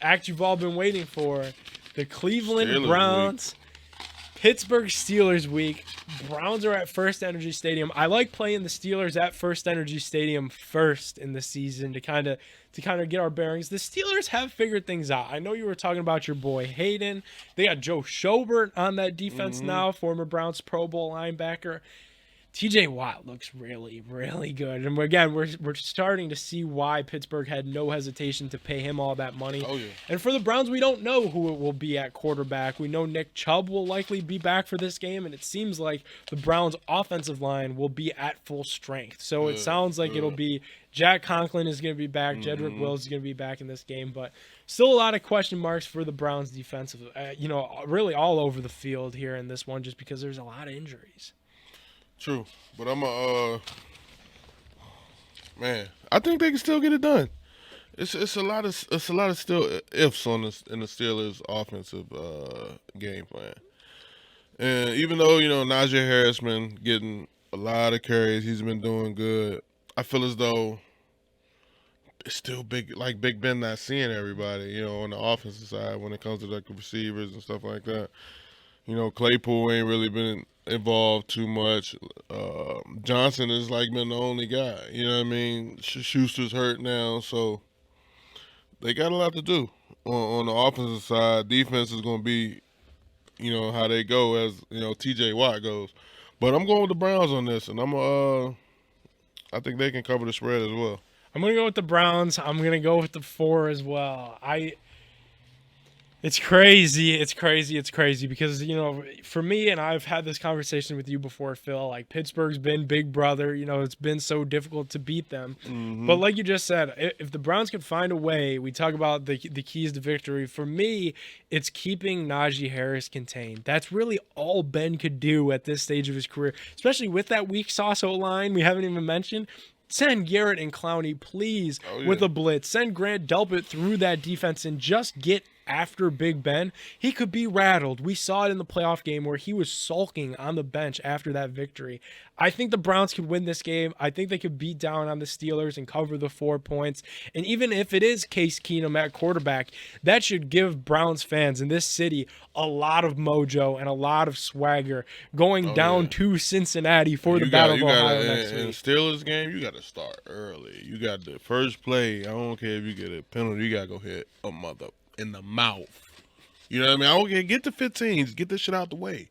act you've all been waiting for. The Cleveland Steelers Browns, Pittsburgh Steelers week. Browns are at First Energy Stadium. I like playing the Steelers at First Energy Stadium first in the season to kind of get our bearings. The Steelers have figured things out. I know you were talking about your boy Hayden. They got Joe Schobert on that defense now, former Browns Pro Bowl linebacker. TJ Watt looks really, really good. And again, we're starting to see why Pittsburgh had no hesitation to pay him all that money. Oh, yeah. And for the Browns, we don't know who it will be at quarterback. We know Nick Chubb will likely be back for this game, and it seems like the Browns' offensive line will be at full strength. So it sounds like it'll be Jack Conklin is going to be back. Jedrick Wills is going to be back in this game. But still a lot of question marks for the Browns' defensive, really all over the field here in this one just because there's a lot of injuries. True, but man, I think they can still get it done. It's a lot of still ifs in the Steelers' offensive game plan. And even though Najee Harris been getting a lot of carries, he's been doing good. I feel as though it's still Big Ben not seeing everybody, on the offensive side when it comes to the receivers and stuff like that. Claypool ain't really been involved too much. Johnson has been the only guy. You know what I mean? Schuster's hurt now, so they got a lot to do on the offensive side. Defense is going to be, how they go as T.J. Watt goes. But I'm going with the Browns on this, and I think they can cover the spread as well. I'm going to go with the Browns. I'm going to go with the 4 as well. It's crazy. It's crazy because, for me, and I've had this conversation with you before, Phil, Pittsburgh's been big brother. It's been so difficult to beat them. Mm-hmm. But like you just said, if the Browns could find a way, we talk about the keys to victory. For me, it's keeping Najee Harris contained. That's really all Ben could do at this stage of his career, especially with that weak sauce O-line we haven't even mentioned. Send Garrett and Clowney, please, with a blitz. Send Grant Delpit through that defense and just get after Big Ben. He could be rattled. We saw it in the playoff game where he was sulking on the bench after that victory. I think the Browns could win this game. I think they could beat down on the Steelers and cover the 4 points. And even if it is Case Keenum at quarterback, that should give Browns fans in this city a lot of mojo and a lot of swagger going down to Cincinnati for the Battle of Ohio next week. In Steelers game, you got to start early. You got the first play. I don't care if you get a penalty. You got to go hit a mother in the mouth. You know what I mean? I don't care. Get the 15s. Get this shit out the way.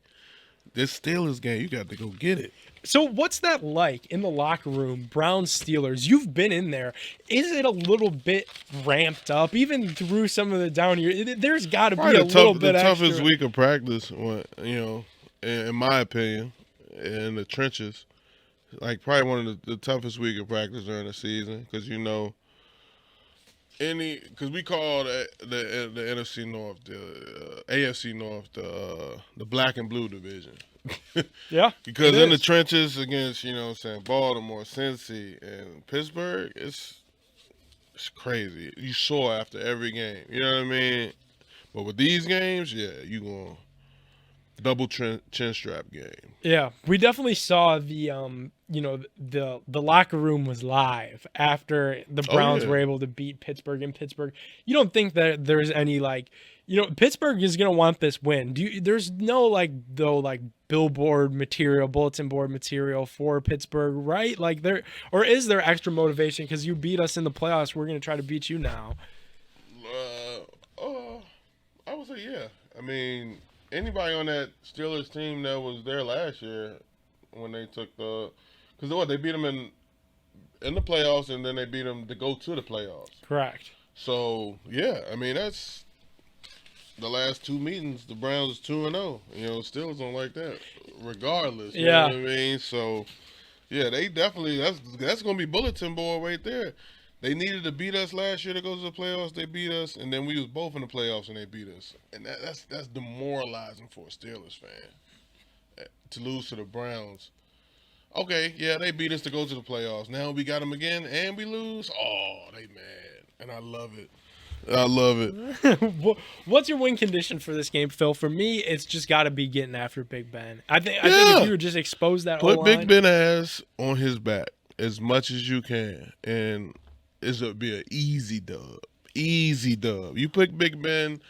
This Steelers game, you got to go get it. So what's that like in the locker room, Browns Steelers? You've been in there. Is it a little bit ramped up, even through some of the down years? There's got to be a little bit the extra. toughest week of practice, in my opinion, in the trenches. Probably one of the toughest week of practice during the season because, because we call the NFC North, the AFC North, the black and blue division. Yeah. Because in the trenches against, Baltimore, Cincy, and Pittsburgh, it's crazy. You sore after every game. You know what I mean? But with these games, you going double chin strap game. Yeah, we definitely saw the locker room was live after the Browns were able to beat Pittsburgh in Pittsburgh. You don't think that there's any Pittsburgh is going to want this win. There's no billboard material, bulletin board material for Pittsburgh, right? Is there extra motivation because you beat us in the playoffs? We're going to try to beat you now. I would say yeah. I mean, anybody on that Steelers team that was there last year when they took because they beat them in the playoffs and then they beat them to go to the playoffs. Correct. So yeah, I mean that's the last 2 meetings. The Browns is 2-0. Steelers don't like that, regardless. You know what I mean? So yeah, they definitely that's gonna be bulletin board right there. They needed to beat us last year to go to the playoffs. They beat us, and then we was both in the playoffs, and they beat us. And that's demoralizing for a Steelers fan to lose to the Browns. Okay, yeah, they beat us to go to the playoffs. Now we got them again, and we lose. Oh, they mad, and I love it. I love it. What's your win condition for this game, Phil? For me, it's just got to be getting after Big Ben. I think if you would just expose that put Big Ben ass on his back as much as you can, and it'll be an easy dub. easy dub. You put Big Ben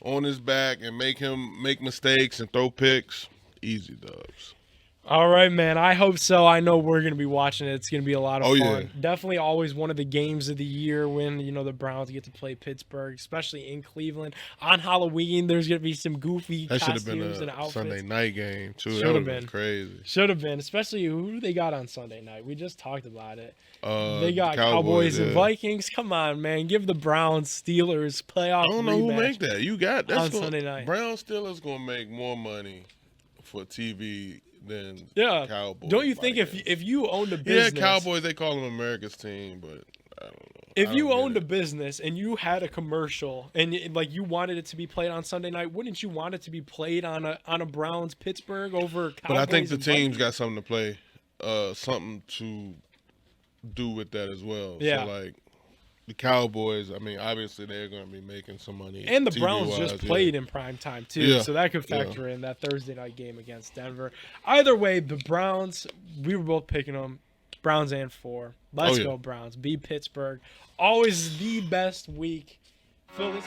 on his back and make him make mistakes and throw picks, easy dubs. All right, man. I hope so. I know we're going to be watching it. It's going to be a lot of fun. Yeah. Definitely always one of the games of the year when, the Browns get to play Pittsburgh, especially in Cleveland. On Halloween, there's going to be some goofy That should have costumes been and a outfits. Sunday night game, too. Should That would have have been been. crazy. Should have been, especially who they got on Sunday night. We just talked about it. They got Cowboys and Vikings. Come on, man. Give the Browns Steelers playoff I don't know who rematch make that. You got that's on Sunday night. Browns Steelers going to make more money for TV than Cowboys. Don't you think if you owned a business? Yeah, Cowboys, they call them America's team, but I don't know. If you owned a business and you had a commercial and you wanted it to be played on Sunday night, wouldn't you want it to be played on a Browns Pittsburgh over Cowboys? But I think the and teams Vikings? got something to play, something to do with that as well. Yeah. So like the Cowboys, I mean, obviously they're going to be making some money. And the Browns TV-wise, just played in prime time too, Yeah. so that could factor in that Thursday night game against Denver. Either way, the Browns, we were both picking them. Browns and 4. Let's go Browns. Beat Pittsburgh. Always the best week. Phil, this